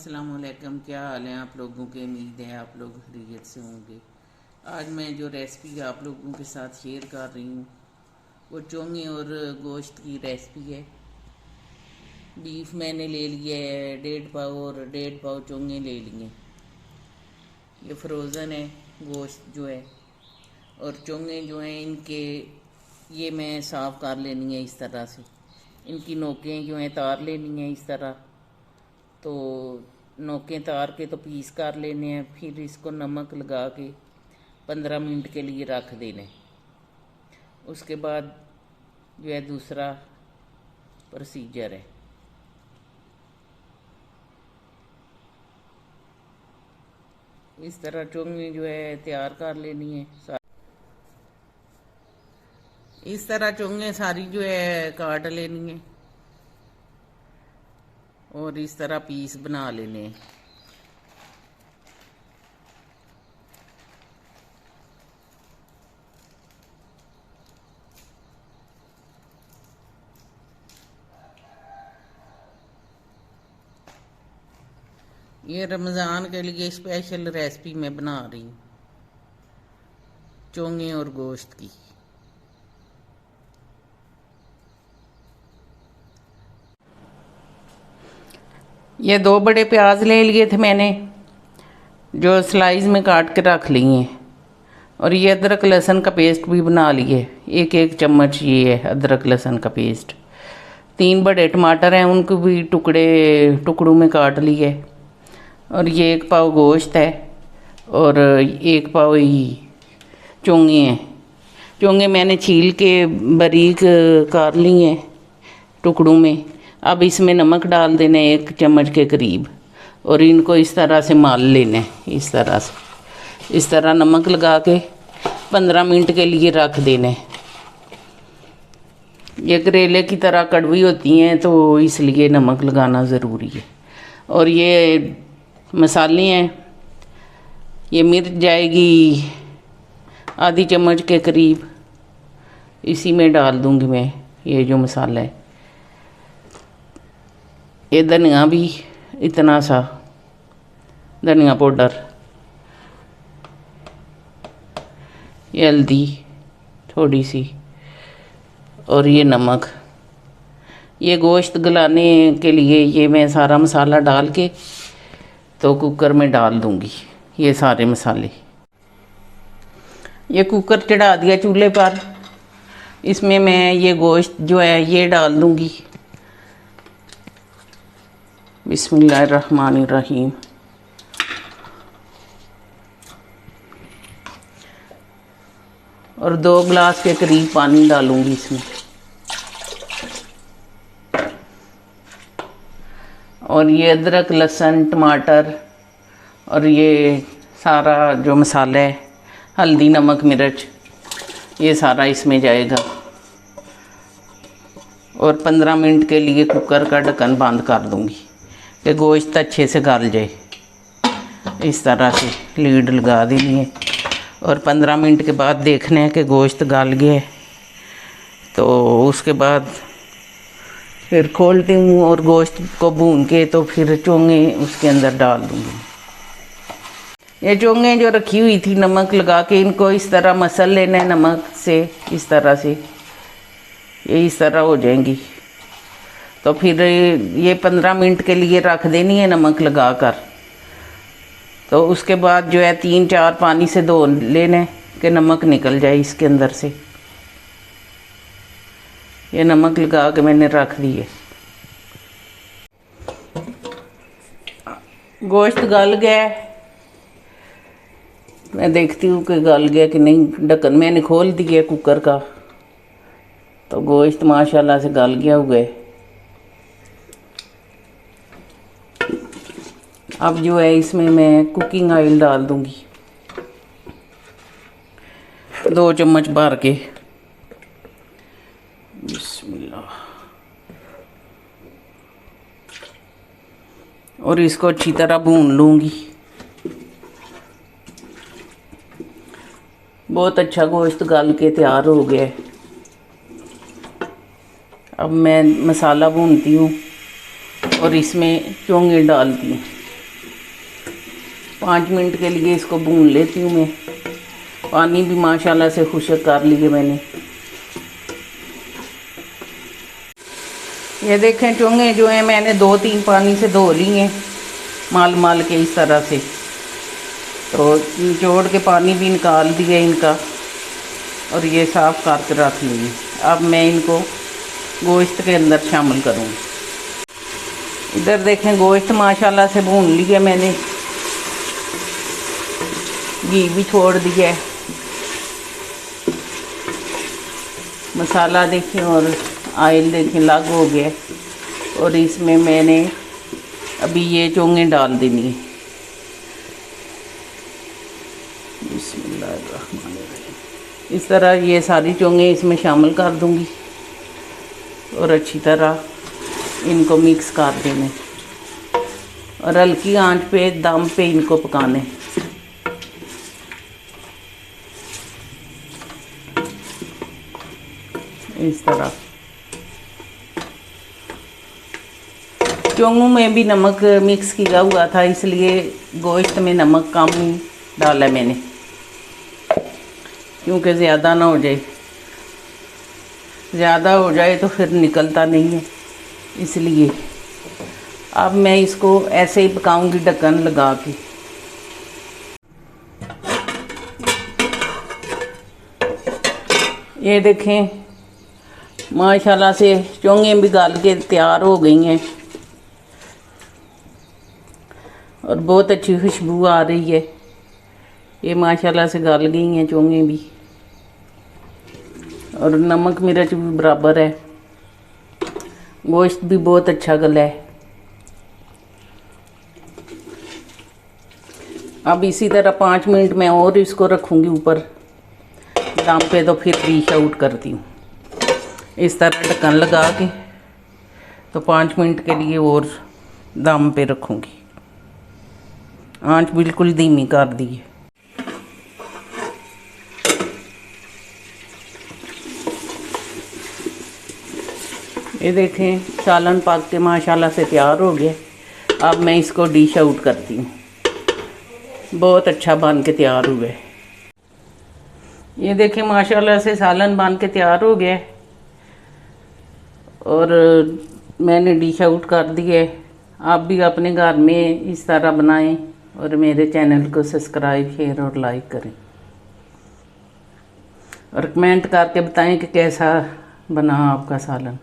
अस्सलामुअलैकुम। क्या हाल है आप लोगों के? उम्मीद है आप लोग खैरियत से होंगे। आज मैं जो रेसिपी आप लोगों के साथ शेयर कर रही हूँ वो चोंगे और गोश्त की रेसिपी है। बीफ मैंने ले लिया है 1.5 पाव और 1.5 पाव चोंगे ले लिए। ये फ्रोज़न है गोश्त जो है, और चोंगे जो हैं इनके ये मैं साफ़ कर लेनी है इस तरह से। इनकी नोकें जो हैं तार लेनी है इस तरह। तो नोकें तार के तो पीस कर लेने हैं। फिर इसको नमक लगा के 15 मिनट के लिए रख देने। उसके बाद जो है दूसरा प्रोसीजर है। इस तरह चोंगे जो है तैयार कर लेनी है। इस तरह चोंगे सारी जो है काट लेनी है और इस तरह पीस बना लेने हैं। ये रमज़ान के लिए स्पेशल रेसिपी मैं बना रही हूँ चोंगे और गोश्त की। ये 2 बड़े प्याज ले लिए थे मैंने, जो स्लाइस में काट के रख लिए हैं। और ये अदरक लहसुन का पेस्ट भी बना लिए, एक चम्मच ये है अदरक लहसुन का पेस्ट। 3 बड़े टमाटर हैं, उनको भी टुकड़ों में काट लिए। और ये 1 पाव गोश्त है और 1 पाव ही चोंगे हैं। चोंगे मैंने छील के बारीक काट लिए हैं टुकड़ों में। अब इसमें नमक डाल देना 1 चम्मच के करीब और इनको इस तरह से माल लेना। इस तरह से इस तरह नमक लगा के 15 मिनट के लिए रख देने। ये करेले की तरह कड़वी होती हैं तो इसलिए नमक लगाना ज़रूरी है। और ये मसाले हैं, ये मिर्च जाएगी आधी चम्मच के करीब, इसी में डाल दूंगी मैं ये जो मसाला है। ये धनिया भी इतना सा धनिया पाउडर, ये हल्दी थोड़ी सी और ये नमक। ये गोश्त गलाने के लिए ये मैं सारा मसाला डाल के तो कुकर में डाल दूंगी ये सारे मसाले। ये कुकर चढ़ा दिया चूल्हे पर। इसमें मैं ये गोश्त जो है ये डाल दूंगी। बिस्मिल्लाहिर्रहमानिर्रहीम। और 2 गिलास के करीब पानी डालूंगी इसमें। और ये अदरक लहसुन टमाटर और ये सारा जो मसाला है, हल्दी नमक मिर्च, ये सारा इसमें जाएगा। और 15 मिनट के लिए कुकर का ढक्कन बंद कर दूंगी कि गोश्त अच्छे से गल जाए। इस तरह से लीड लगा देनी है और 15 मिनट के बाद देखना है कि गोश्त गल गया है। तो उसके बाद फिर खोलती हूँ और गोश्त को भून के तो फिर चोंगे उसके अंदर डाल दूँगी। ये चोंगे जो रखी हुई थी नमक लगा के, इनको इस तरह मसल लेना है नमक से। इस तरह से ये इस तरह हो जाएंगी। तो फिर ये 15 मिनट के लिए रख देनी है नमक लगा कर। तो उसके बाद जो है 3-4 पानी से धो लेने कि नमक निकल जाए इसके अंदर से। ये नमक लगा के मैंने रख दिए। गोश्त गल गया, मैं देखती हूँ कि गल गया कि नहीं। ढक्कन मैंने खोल दिया कुकर का, तो गोश्त माशाल्लाह से गल गया हुआ है। अब जो है इसमें मैं कुकिंग ऑयल डाल दूंगी 2 चम्मच भर के। बिस्मिल्लाह। और इसको अच्छी तरह भून लूँगी। बहुत अच्छा गोश्त गल के तैयार हो गया है। अब मैं मसाला भूनती हूँ और इसमें चोंगे डालती हूँ। 5 मिनट के लिए इसको भून लेती हूँ मैं। पानी भी माशाल्लाह से खुश्क कर लिए मैंने। ये देखें चोंगे जो हैं मैंने 2-3 पानी से धो ली हैं माल माल के इस तरह से। तो निचोड़ के पानी भी निकाल दिया इनका और ये साफ़ करके रख लिए। अब मैं इनको गोश्त के अंदर शामिल करूँगी। इधर देखें गोश्त माशाल्लाह से भून लिया मैंने, घी भी छोड़ दिया है। मसाला देखें और ऑयल देखें अलग हो गया और इसमें मैंने अभी ये चोंगे डाल देनी है। बिस्मिल्लाहिर्रहमानिर्रहीम। इस तरह ये सारी चोंगे इसमें शामिल कर दूंगी और अच्छी तरह इनको मिक्स कर देने और हल्की आंच पे दम पे इनको पकाने। इस तरह चोंगों में भी नमक मिक्स किया हुआ था, इसलिए गोश्त में नमक कम ही डाला मैंने क्योंकि ज़्यादा ना हो जाए। ज़्यादा हो जाए तो फिर निकलता नहीं है, इसलिए अब मैं इसको ऐसे ही पकाऊंगी ढक्कन लगा के। ये देखें माशाल्लाह से चोंगे भी गल के तैयार हो गई हैं और बहुत अच्छी खुशबू आ रही है। ये माशाल्लाह से गल गई हैं चोंगे भी और नमक मिर्च भी बराबर है। गोश्त भी बहुत अच्छा गला है। अब इसी तरह 5 मिनट में और इसको रखूँगी ऊपर दम पे, तो फिर डिश आउट करती हूँ। इस तरह ढक्कन लगा के तो 5 मिनट के लिए और दम पे रखूँगी। आंच बिल्कुल धीमी कर दी है। ये देखें सालन पक के माशाल्लाह से तैयार हो गया। अब मैं इसको डिश आउट करती हूँ। बहुत अच्छा बन के तैयार हुआ है। ये देखें माशाल्लाह से सालन बन के तैयार हो गया और मैंने डिश आउट कर दिया है। आप भी अपने घर में इस तरह बनाएं और मेरे चैनल को सब्सक्राइब शेयर और लाइक करें और कमेंट करके बताएं कि कैसा बना आपका सालन।